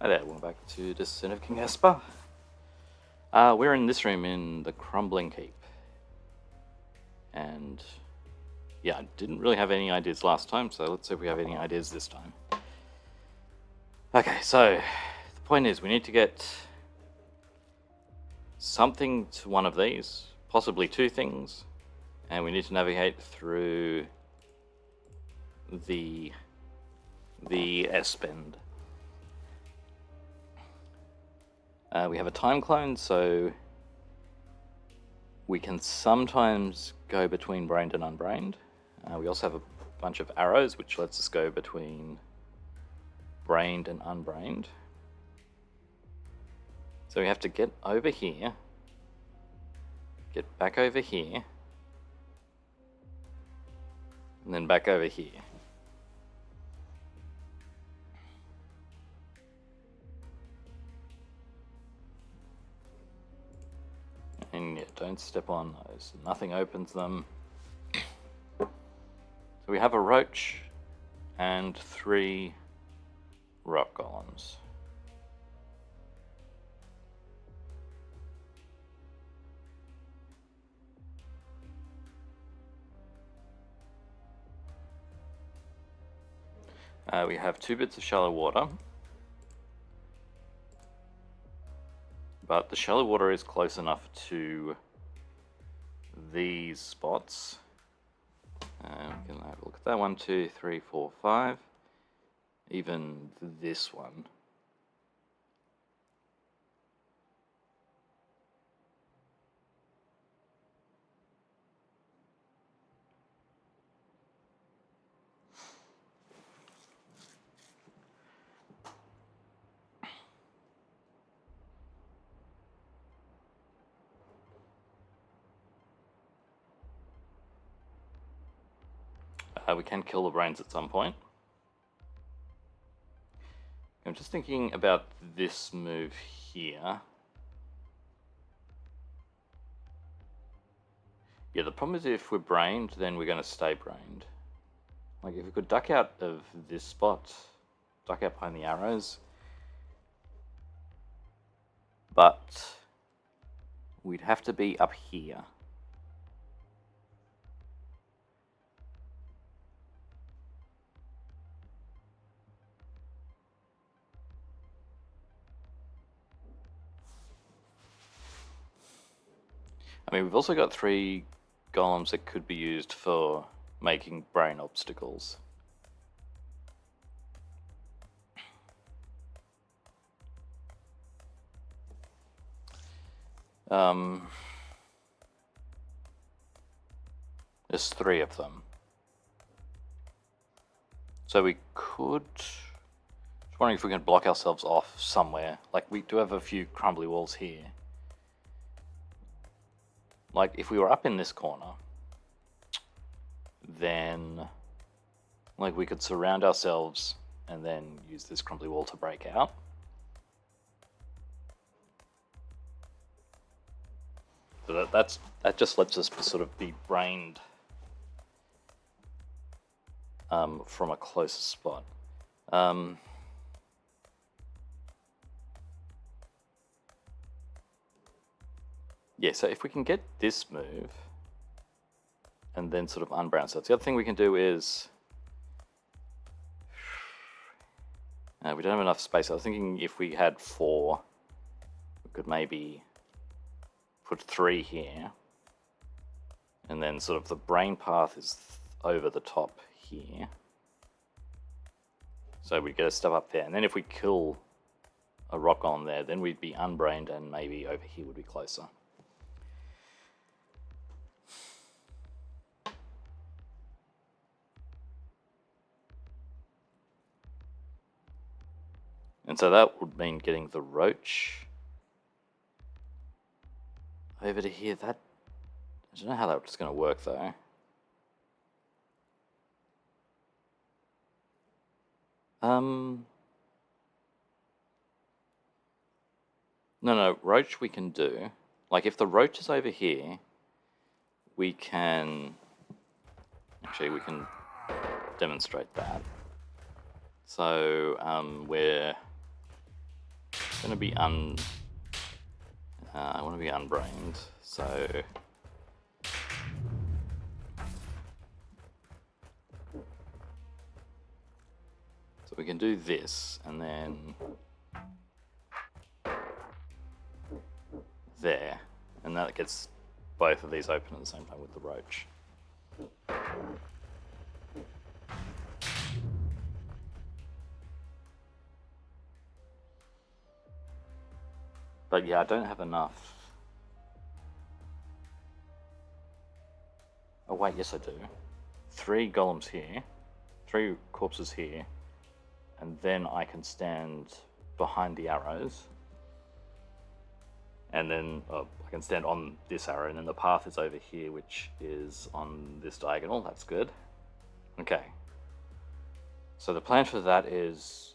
Hi there, welcome back to Descent of King Hesper. We're in this room in the Crumbling Keep. And yeah, I didn't really have any ideas last time, so let's see if we have any ideas this time. Okay, so the point is we need to get something to one of these, possibly two things, and we need to navigate through the S-bend. We have a time clone, so we can sometimes go between brained and unbrained. We also have a bunch of arrows, which lets us go between brained and unbrained. So we have to get over here, get back over here, and then back over here. And yeah, don't step on those. Nothing opens them. So we have a roach and 3 rock golems. We have 2 bits of shallow water. But the shallow water is close enough to these spots. We can have a look at that. 1, 2, 3, 4, 5. Even this one. We can kill the brains at some point. I'm just thinking about this move here. Yeah, the problem is if we're brained, then we're going to stay brained. Like if we could duck out of this spot, duck out behind the arrows, but we'd have to be up here. I mean, we've also got 3 golems that could be used for making brain obstacles. There's 3 of them. So we could... Just wondering if we can block ourselves off somewhere. Like, we do have a few crumbly walls here. Like, if we were up in this corner, then... like, we could surround ourselves and then use this crumbly wall to break out. So that just lets us sort of be brained from a closer spot. Yeah, so if we can get this move and then sort of unbrown. So the other thing we can do is we don't have enough space. I was thinking if we had 4, we could maybe put 3 here, and then sort of the brain path is over the top here. So we'd get a step up there, and then if we kill a rock on there, then we'd be unbrained, and maybe over here would be closer. And so that would mean getting the roach over to here. That, I don't know how that's going to work though. No, roach we can do. Like if the roach is over here, we can... Actually, we can demonstrate that. So we're gonna be I want to be unbrained, so we can do this, and then there, and that gets both of these open at the same time with the roach. But yeah, I don't have enough. Oh wait, yes I do. 3 golems here, 3 corpses here, and then I can stand behind the arrows. And then I can stand on this arrow, and then the path is over here, which is on this diagonal. That's good. Okay. So the plan for that is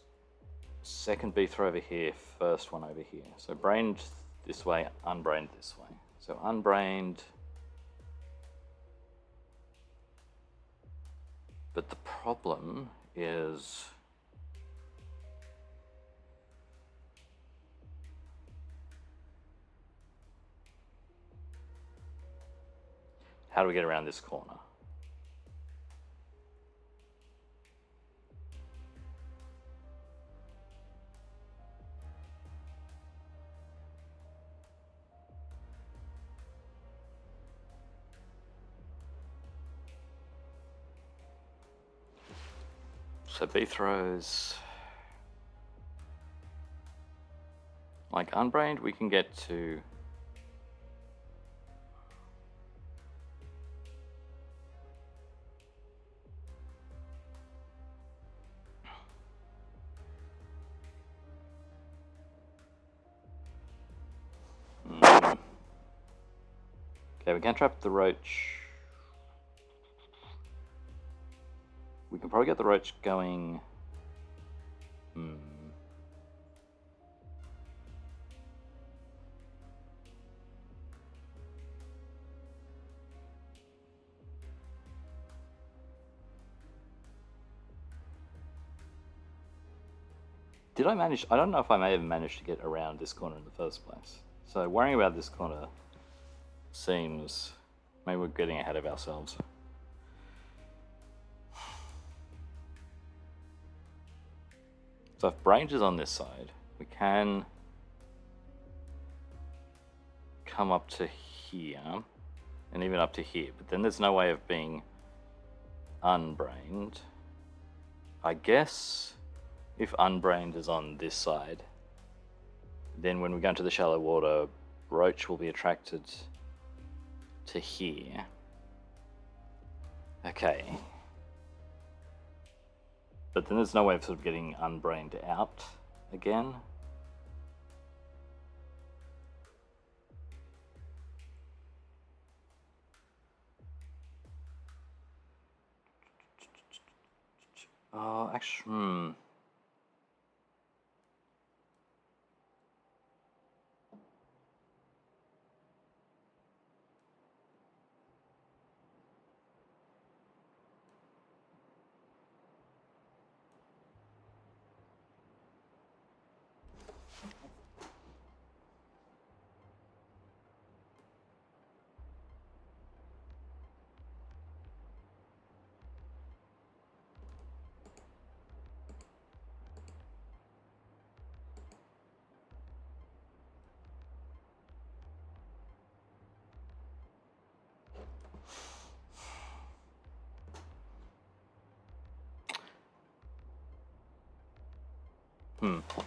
second beater over here, first one over here. So brained this way, unbrained this way. So unbrained. But the problem is how do we get around this corner? So B throws, like unbrained, we can get to okay, we can trap the roach. We can probably get the roach going. Did I manage? I don't know if I may have managed to get around this corner in the first place. So worrying about this corner seems maybe we're getting ahead of ourselves. So if Brains is on this side, we can come up to here and even up to here, but then there's no way of being unbrained. I guess if unbrained is on this side, then when we go into the shallow water, roach will be attracted to here. Okay. But then there's no way of sort of getting unbrained out again. Oh, actually,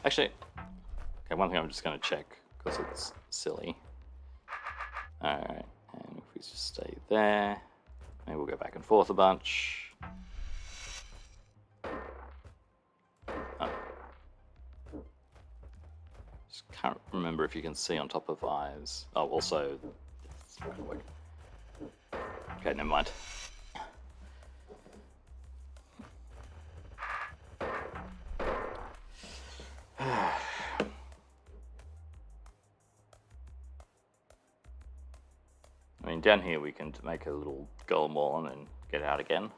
Actually, okay, one thing I'm just going to check because it's silly. Alright, and if we just stay there, maybe we'll go back and forth a bunch. Oh. Just can't remember if you can see on top of eyes. Oh, also, okay, never mind. I mean, down here we can make a little golem wall on and get out again.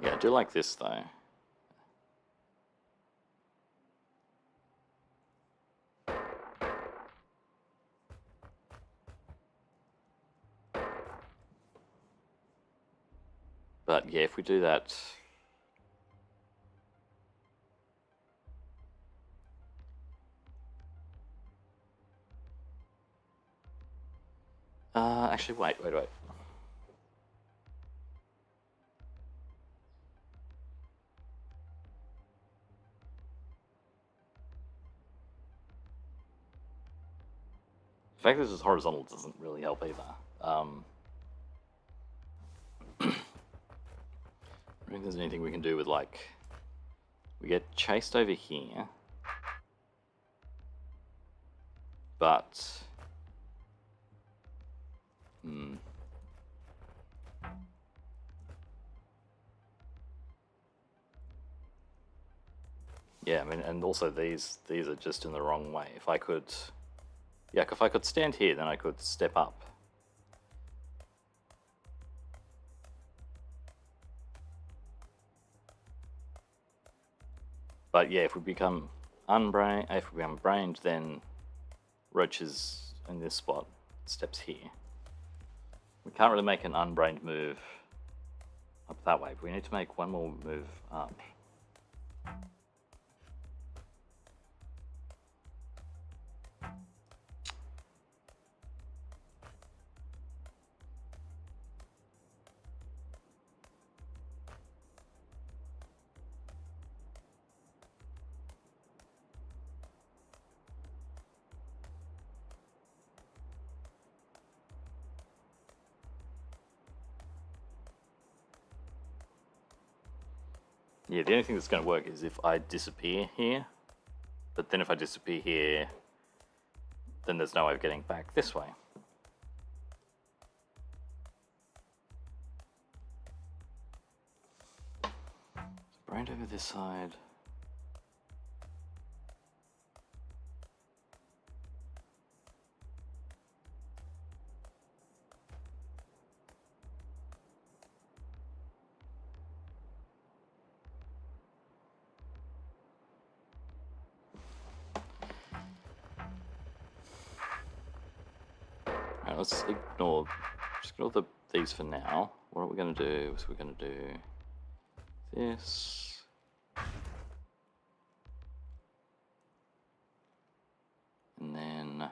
Yeah, I do like this though. But yeah, if we do that... actually, wait. The fact that this is horizontal doesn't really help either. I don't think there's anything we can do with, like... We get chased over here. But... Yeah, I mean, and also these are just in the wrong way. If I could... Yeah, if I could stand here, then I could step up. But yeah, if we become brained, then Roach is in this spot, steps here. We can't really make an unbrained move up that way, but we need to make one more move up. Yeah, the only thing that's going to work is if I disappear here. But then if I disappear here, then there's no way of getting back this way. Brained over this side. Alright, let's ignore these for now. What are we going to do? So we're going to do this. And then...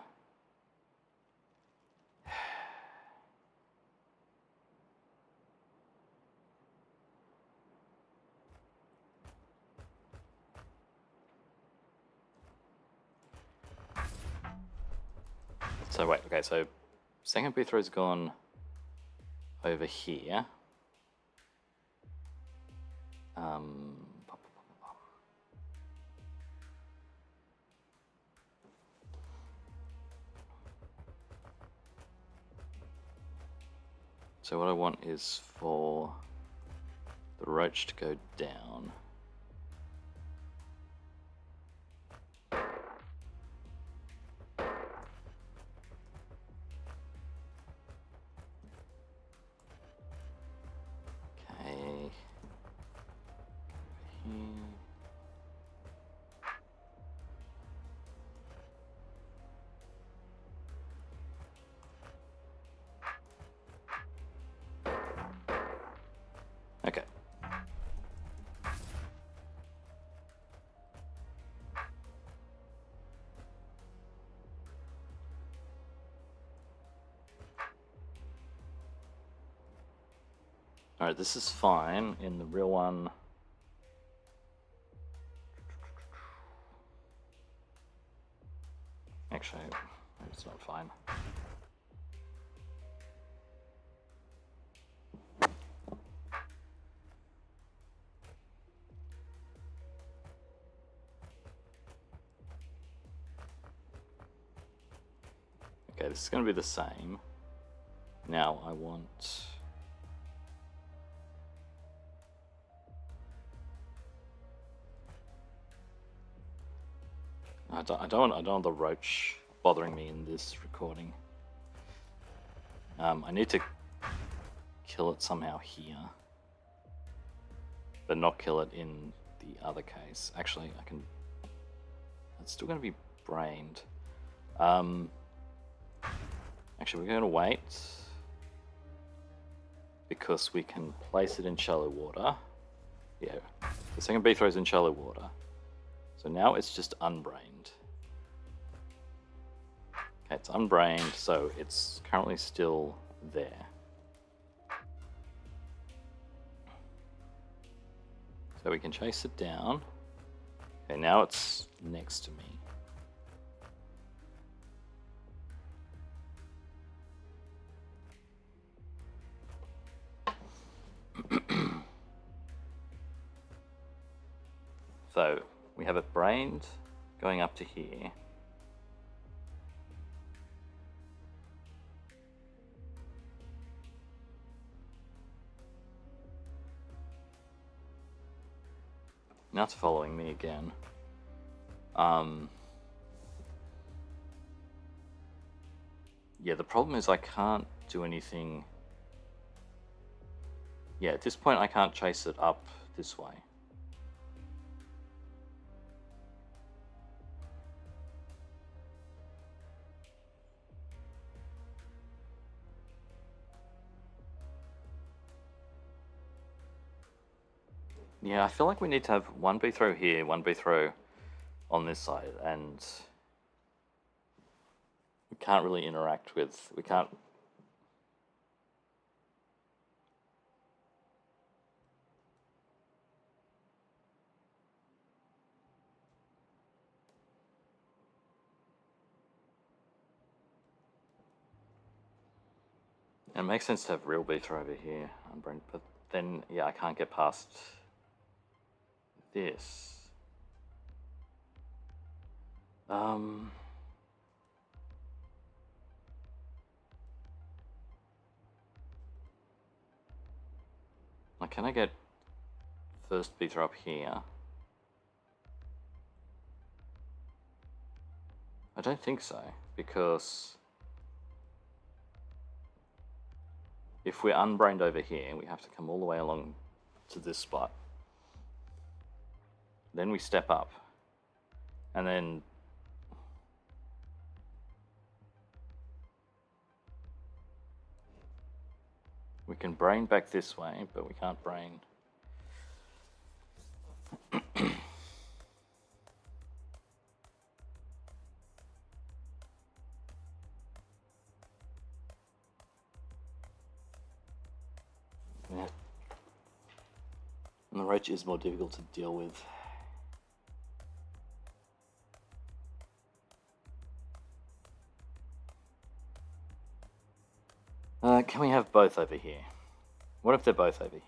So wait, okay, so second B throw's gone over here. So what I want is for the Roach to go down. Okay. Here. Okay. Alright, this is fine. In the real one... Actually, it's not fine. Okay, this is going to be the same. Now I want... I don't want the Roach bothering me in this recording. I need to kill it somehow here. but not kill it in the other case. Actually, I can... It's still going to be brained. Actually, we're going to wait because we can place it in shallow water. Yeah, the second B throw is in shallow water. So now it's just unbrained. Okay, it's unbrained, so it's currently still there. So we can chase it down. Okay, now it's next to me. So we have it brained going up to here. Now it's following me again. Yeah, the problem is I can't do anything. Yeah, at this point I can't chase it up this way. Yeah, I feel like we need to have one B throw here, one B throw on this side, and we can't really interact with, we can't. It makes sense to have real B throw over here, but then, yeah, I can't get past this. Like, can I get first B throw up here? I don't think so, because if we're unbrained over here, we have to come all the way along to this spot. Then we step up, and then we can brain back this way, but we can't brain. Yeah. And the roach is more difficult to deal with. Can we have both over here? What if they're both over here?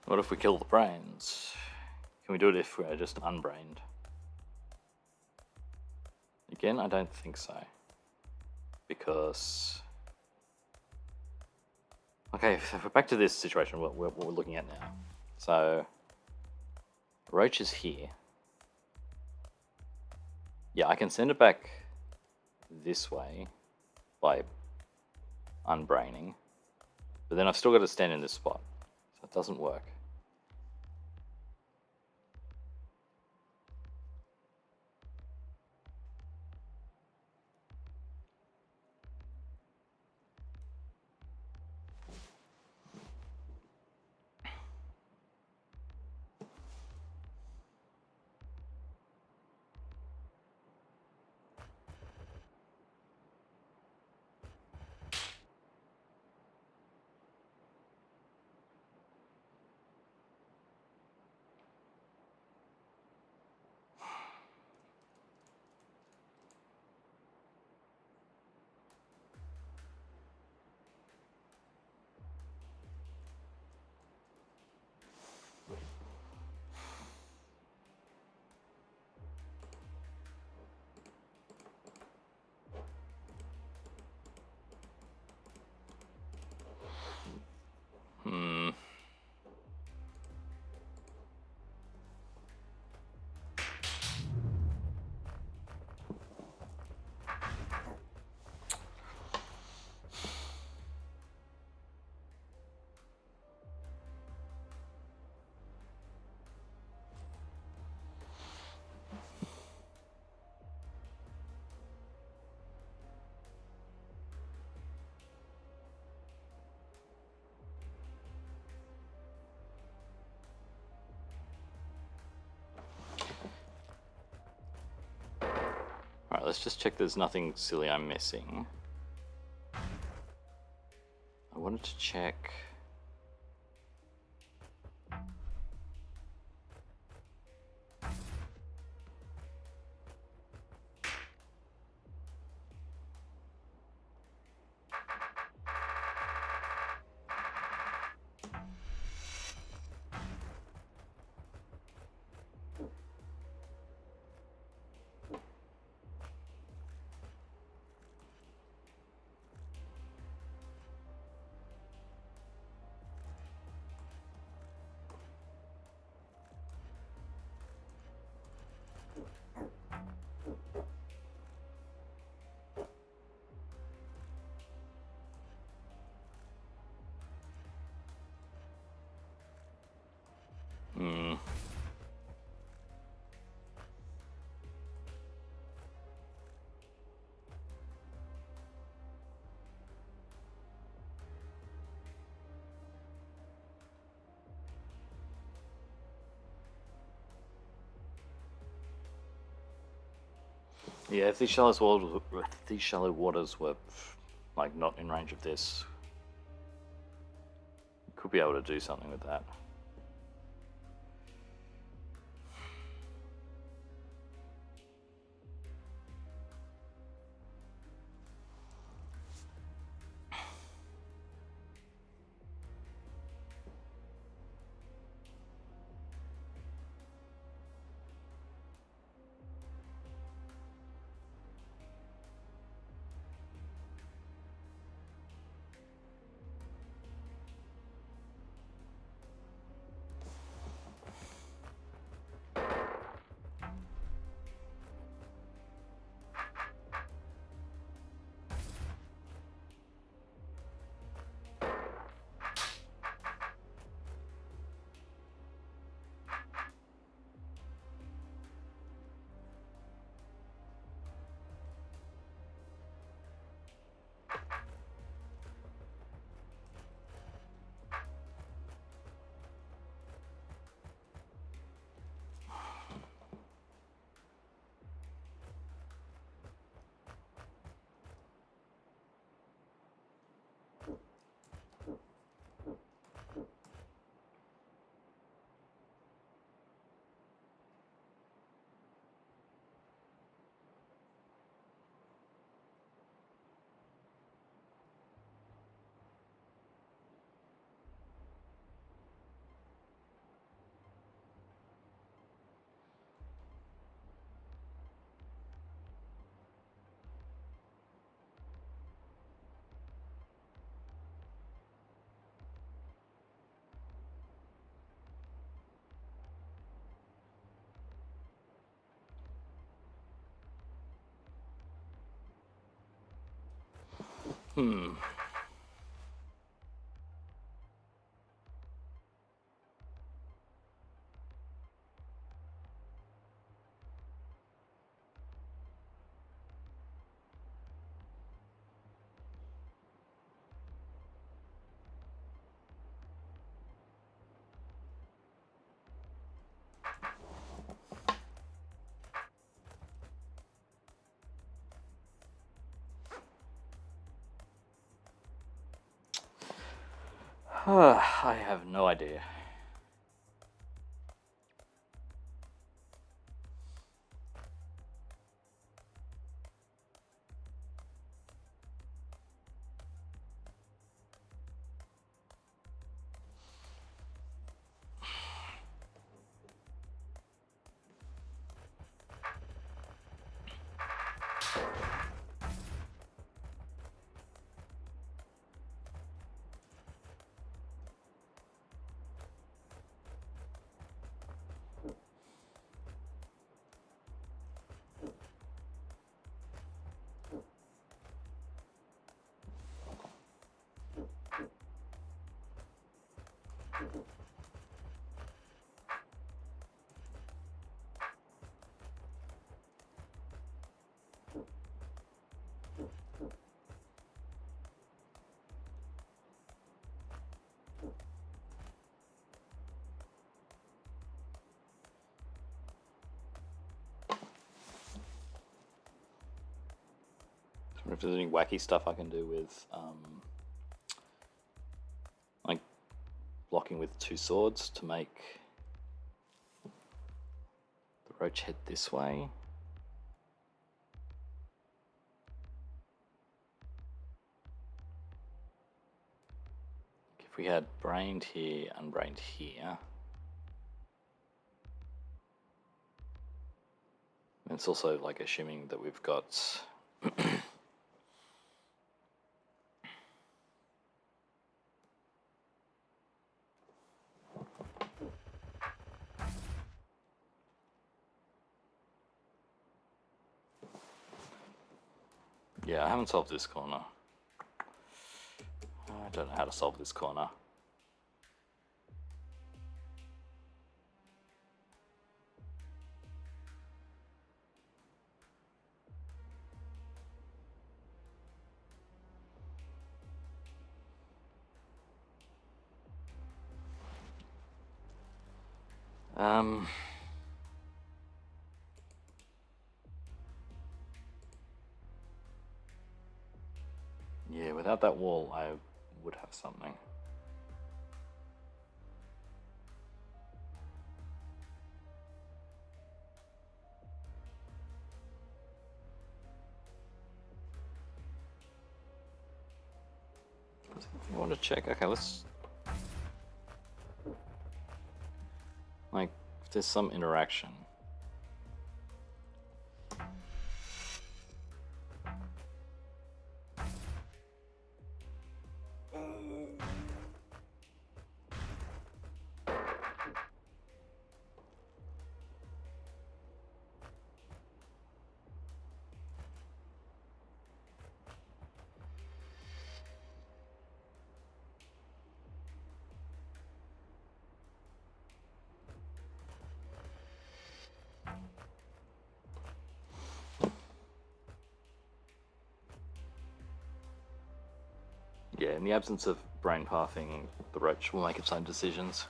What if we kill the brains? Can we do it if we're just unbrained? Again, I don't think so. Because... Okay, so we're back to this situation, what we're looking at now. So, roach is here. Yeah, I can send it back this way by unbraining, but then I've still got to stand in this spot, so it doesn't work. let's just check there's nothing silly I'm missing. I wanted to check... Yeah, if these shallow waters were like not in range of this, could be able to do something with that. Hmm. I have no idea. if there's any wacky stuff I can do with like blocking with 2 swords to make the roach head this way. If we had brained here, unbrained here. And it's also like assuming that we've got yeah, I haven't solved this corner. I don't know how to solve this corner. Yeah, without that wall, I would have something. You want to check? Okay, let's like if there's some interaction. Yeah, in the absence of brain pathing, the roach will make its own decisions.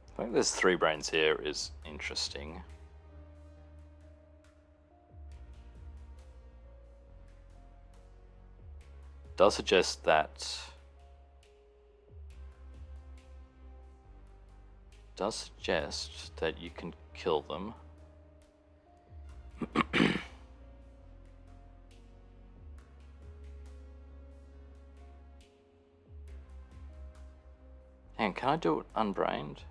The fact there's 3 brains here is interesting. Does suggest that you can kill them. And can I do it unbrained?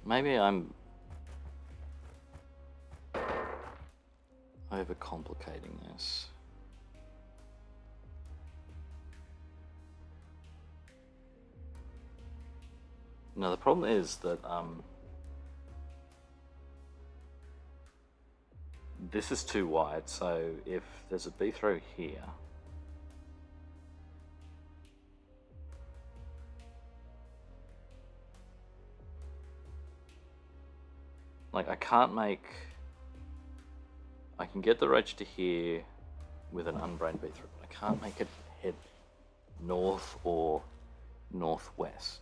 Maybe I'm overcomplicating this. No, the problem is that this is too wide, so if there's a B throw here, like I can get the roach to here with an unbrained B throw, but I can't make it head north or northwest.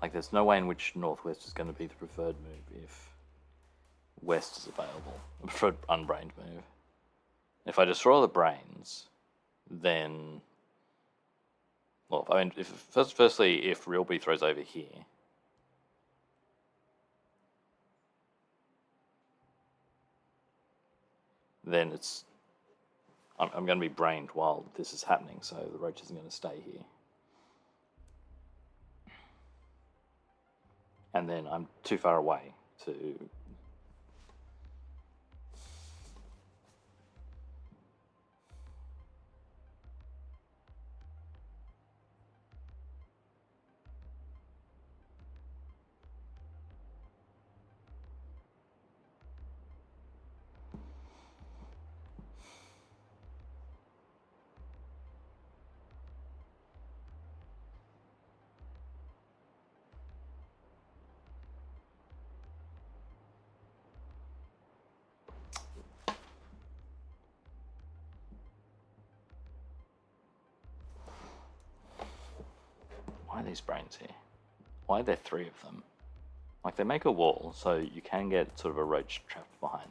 Like there's no way in which northwest is going to be the preferred move if west is available. A preferred unbrained move. If I destroy the brains, then, well, I mean, firstly, if real B throws over here, then I'm going to be brained while this is happening, so the roach isn't going to stay here. And then I'm too far away to... Why are these brains here? Why are there 3 of them? Like, they make a wall, so you can get sort of a roach trapped behind them.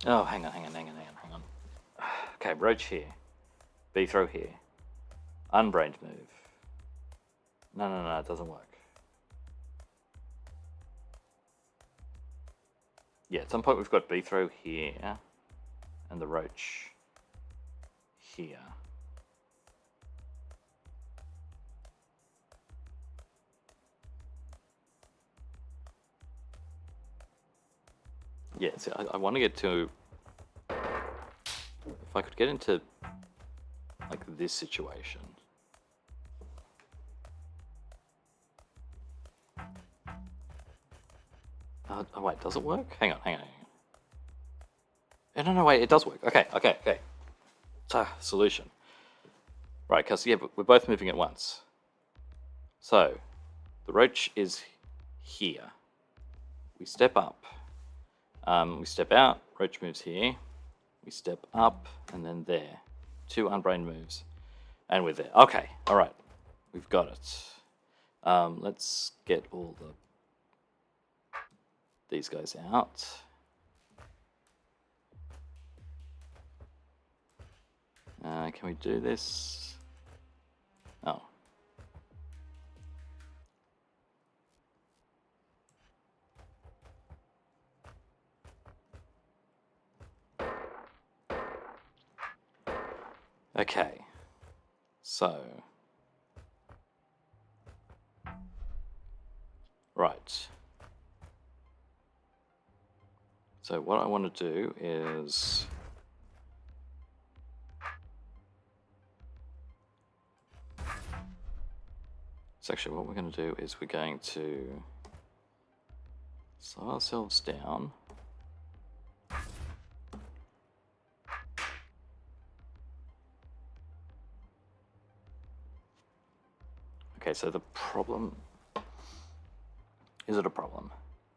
Oh, hang on. Okay, roach here. B throw here. Unbrained move. No, it doesn't work. Yeah, at some point we've got B throw here, and the roach here. Yeah, see, I want to get to... If I could get into, like, this situation. Oh, wait, does it work? Hang on. No, wait, it does work. Okay. Solution. Right, because, yeah, we're both moving at once. So, the roach is here. We step up. We step out, roach moves here. We step up, and then there. 2 unbrained moves. And we're there. Okay, alright. We've got it. Let's get all these guys out. Can we do this? Oh. Okay. So. Right. So what I want to do is... So actually what we're going to do is we're going to slow ourselves down. Okay, so the problem... Is it a problem?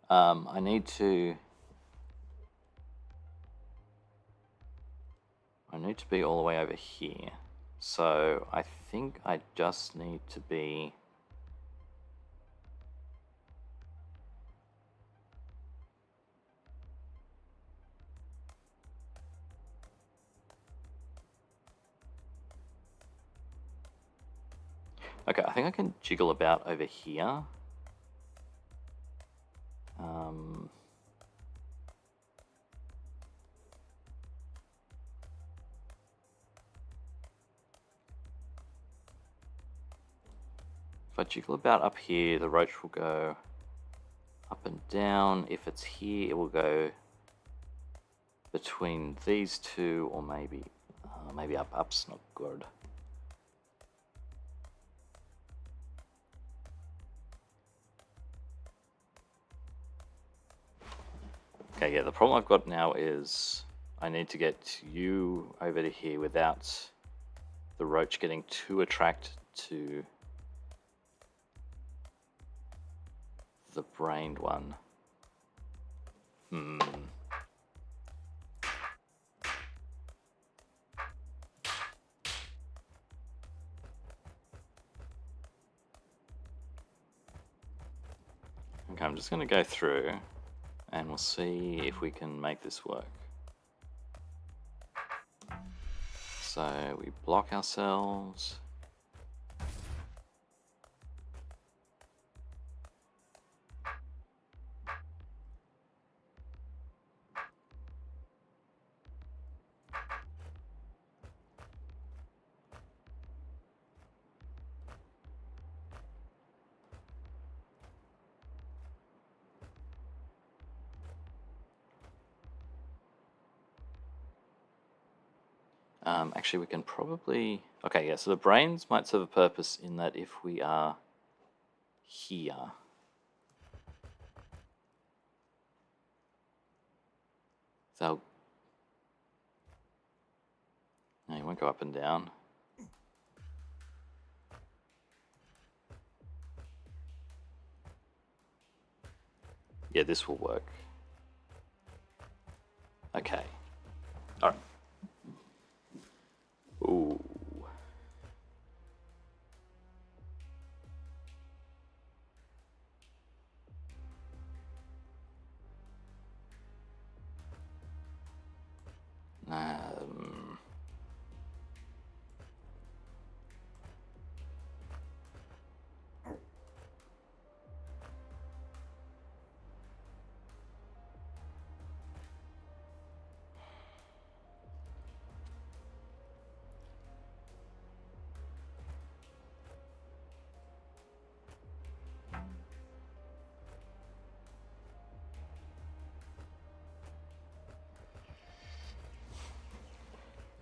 I need to be all the way over here. So I think I just need to be... Okay, I think I can jiggle about over here. If I jiggle about up here, the roach will go up and down. If it's here, it will go between these 2, or maybe up. Up's not good. Okay, yeah, the problem I've got now is I need to get you over to here without the roach getting too attracted to the brained one. Okay, I'm just going to go through and we'll see if we can make this work. So we block ourselves. Actually, we can probably... Okay, yeah, so the brains might serve a purpose in that if we are here... So... No, you won't go up and down. Yeah, this will work. Okay. Alright. Ooh. Um...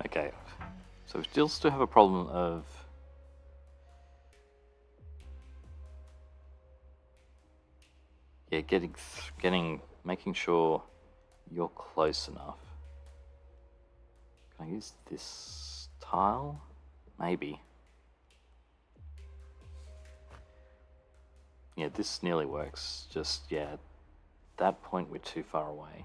Okay, so we still have a problem of making sure you're close enough. Can I use this tile? Maybe. Yeah, this nearly works. Just, yeah, at that point we're too far away.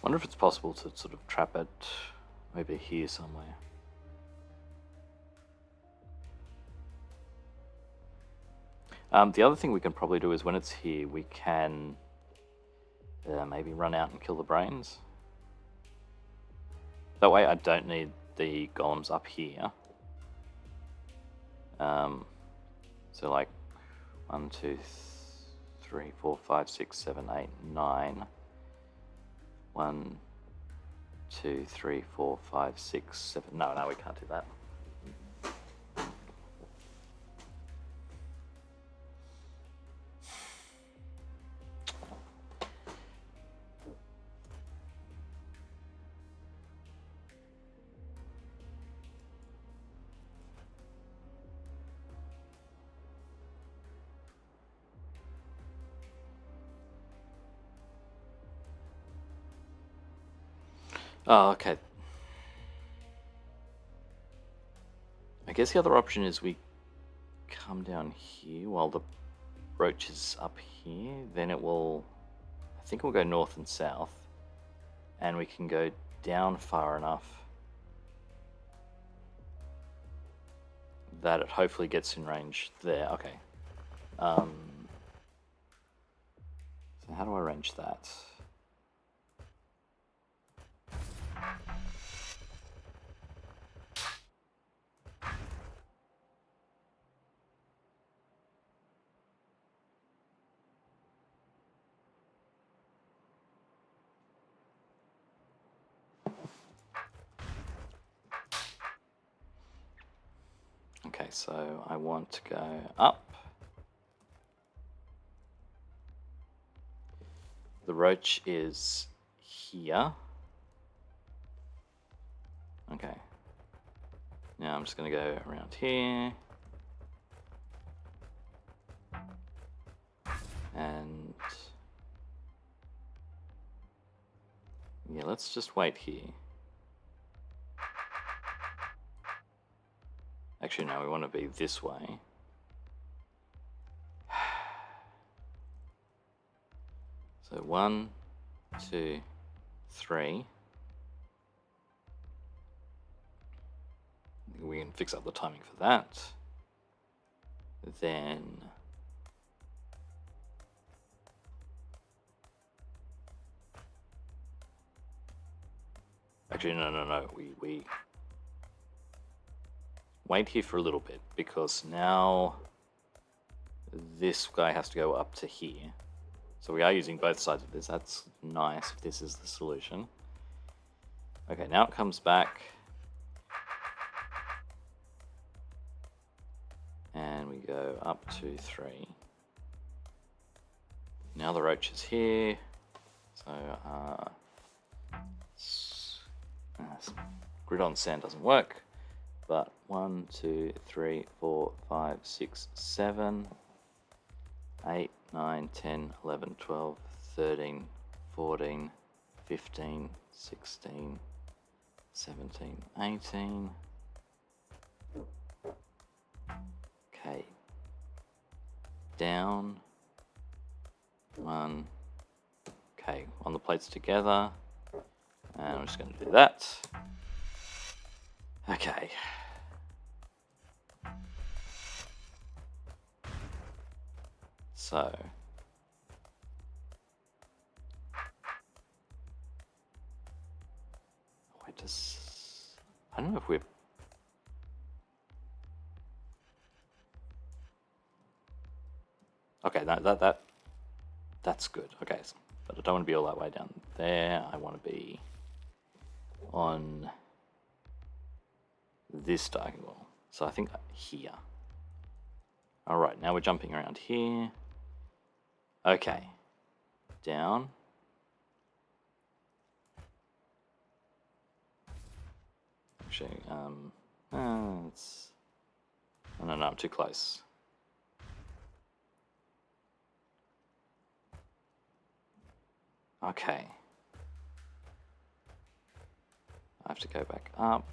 Wonder if it's possible to sort of trap it over here somewhere. The other thing we can probably do is when it's here, we can maybe run out and kill the brains. That way I don't need the golems up here. So like 1, 2, 3, 4, 5, 6, 7, 8, 9. 1, 2, 3, 4, 5, 6, 7. No, we can't do that. Oh, okay. I guess the other option is we come down here while the roach is up here. Then it will... I think we'll go north and south. And we can go down far enough that it hopefully gets in range there. Okay. So how do I arrange that? Okay, so I want to go up. The roach is here. Okay. Now I'm just going to go around here. And... yeah, let's just wait here. Actually, no, we want to be this way. So 1, 2, 3. We can fix up the timing for that. Then Actually, no. We wait here for a little bit, because now this guy has to go up to here. So we are using both sides of this. That's nice if this is the solution. Okay, now it comes back. And we go up to 3. Now the roach is here. So, grid on sand doesn't work. But 1, 2, 3, 4, 5, 6, 7, 8, 9, 10, 11, 12, 13, 14, 15, 16, 17, 18. Okay. Down. 1. Okay, on the plates together. And I'm just going to do that. Okay. So. Wait, I don't know if we're... Okay, that's good. Okay, but I don't want to be all that way down there. I want to be on this diagonal. So I think here. All right, now we're jumping around here. Okay, down. Actually, it's... No, I'm too close. Okay. I have to go back up.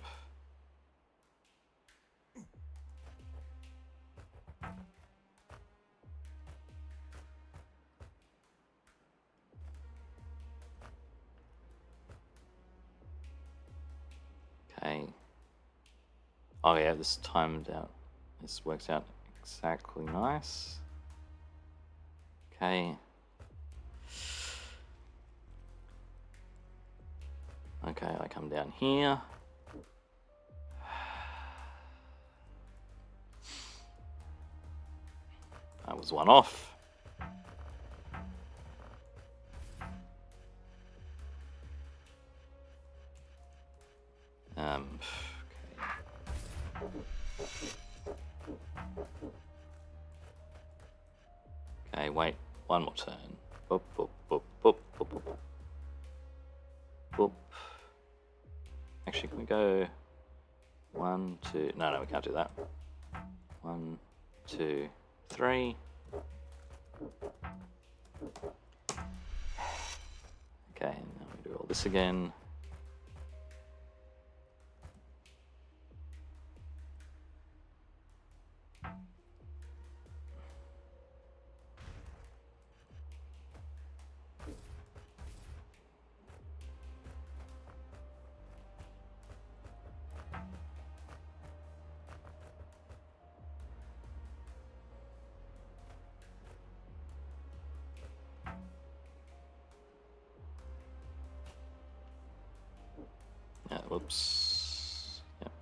Okay. Oh yeah, this timed out. This works out exactly nice. Okay. Okay, I come down here. That was one off. Okay, wait, one more turn. Boop, boop, boop, boop, boop, boop, boop. Boop. Actually, can we go 1, 2? No, we can't do that. 1, 2, 3. Okay, now we do all this again. Yeah, whoops. Yep.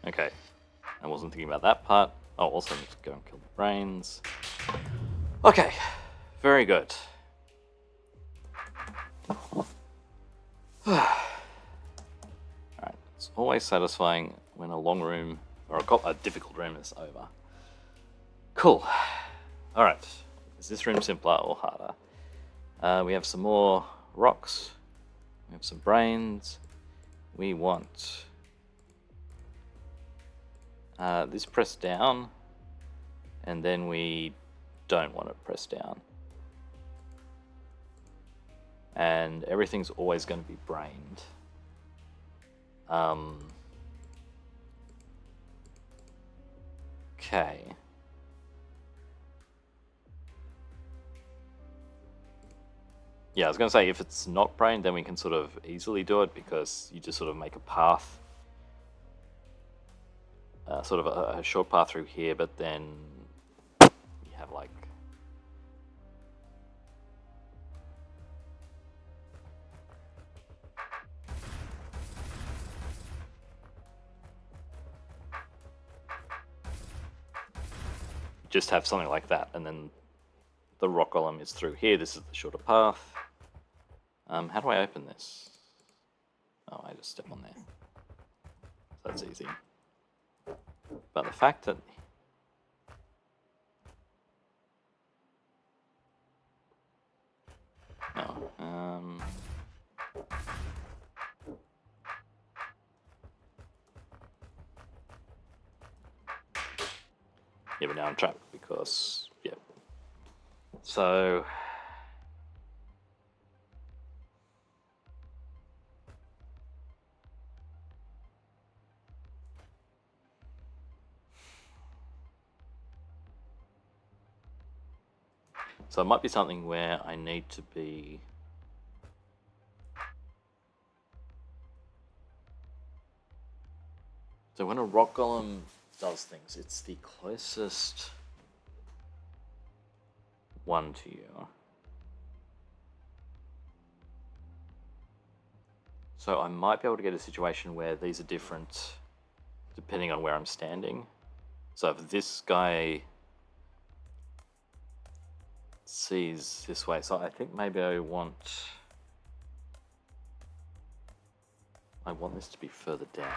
Okay, I wasn't thinking about that part. Oh, also need to go and kill the brains. Okay, very good. Alright, it's always satisfying when a long room, or a difficult room is over. Cool. Alright, is this room simpler or harder? We have some more rocks. We have some brains. We want this pressed down, and then we don't want it pressed down. And everything's always going to be brained. Okay. Yeah, I was going to say, if it's not brained, then we can sort of easily do it, because you just sort of make a path sort of a short path through here, but then you have like just have something like that, and then the rock golem is through here. This is the shorter path. How do I open this? Oh, I just step on there. So that's easy. But the fact that no, yeah, but now I'm trapped because yeah. So it might be something where I need to be. So when a rock golem does things, it's the closest one to you. So I might be able to get a situation where these are different depending on where I'm standing. So if this guy sees this way, so I think maybe I want this to be further down.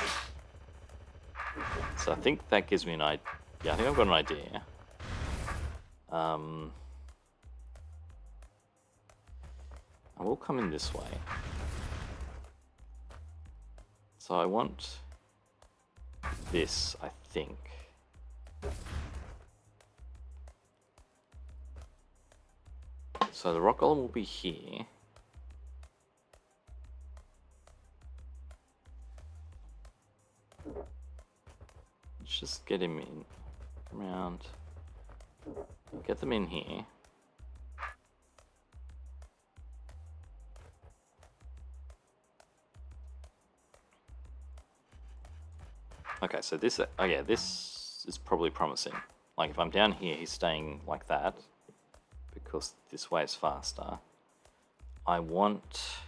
So I think that gives me an idea. Yeah, I think I've got an idea. I will come in this way. So I want this, I think. So the rock golem will be here. Let's just get him in, around, get them in here. Okay, so this, oh yeah, this is probably promising. Like if I'm down here, he's staying like that because this way is faster. I want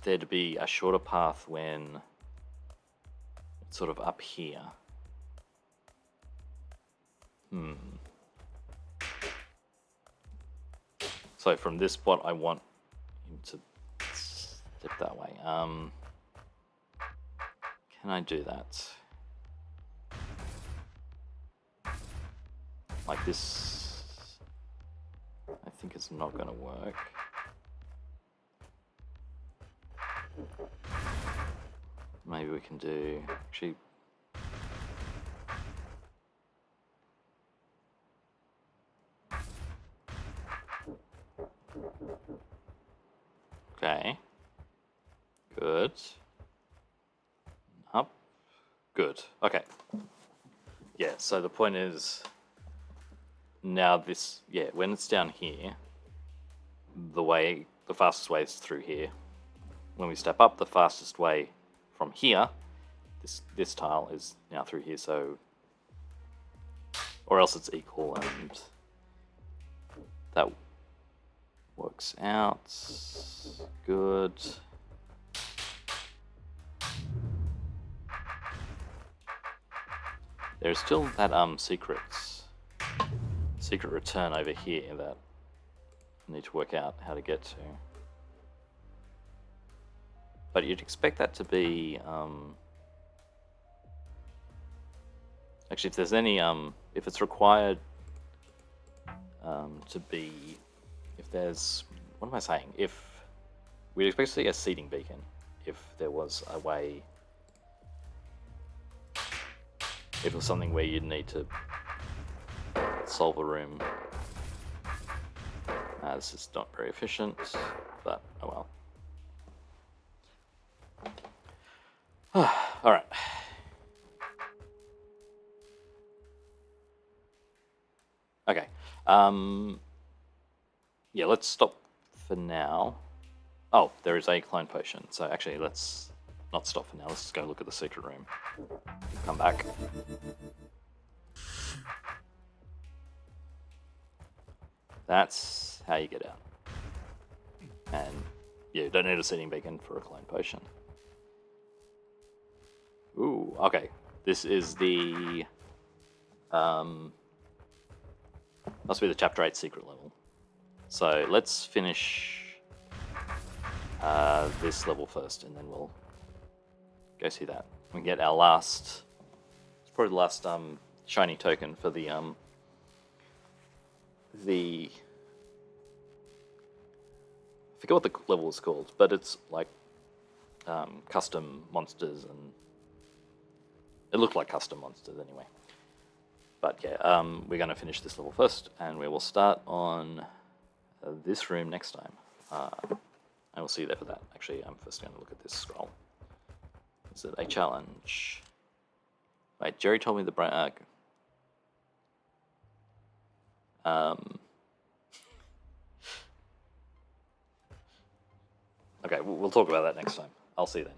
there to be a shorter path when it's sort of up here. So from this spot, I want him to step that way. Can I do that? Like this, I think it's not going to work. Maybe we can do, actually, okay, good, up, good, okay. Yeah, so the point is, now this, yeah, when it's down here, the fastest way is through here. When we step up, the fastest way from here, this tile is now through here, so, or else it's equal, and that works out. Good. There's still that secret return over here that I need to work out how to get to. But you'd expect that to be actually, if there's any if it's required to be, if there's, what am I saying? If we'd expect to see a seeding beacon, if there was a way, if it was something where you'd need to solve a room. This is not very efficient, but oh well. All right. Okay. Yeah, let's stop for now. Oh, there is a clone potion. So actually, let's not stop for now. Let's just go look at the secret room. Come back. That's how you get out. And yeah, you don't need a seeding beacon for a clone potion. Ooh, okay. This is the must be the chapter 8 secret level. So let's finish this level first, and then we'll go see that. We get our last. It's probably the last shiny token for the I forget what the level is called, but it's like custom monsters, and it looked like custom monsters anyway. But yeah, we're going to finish this level first, and we will start on this room next time. And we'll see you there for that. Actually, I'm first going to look at this scroll. Is it a challenge? Wait, Jerry told me the brand. Okay, we'll talk about that next time. I'll see you then.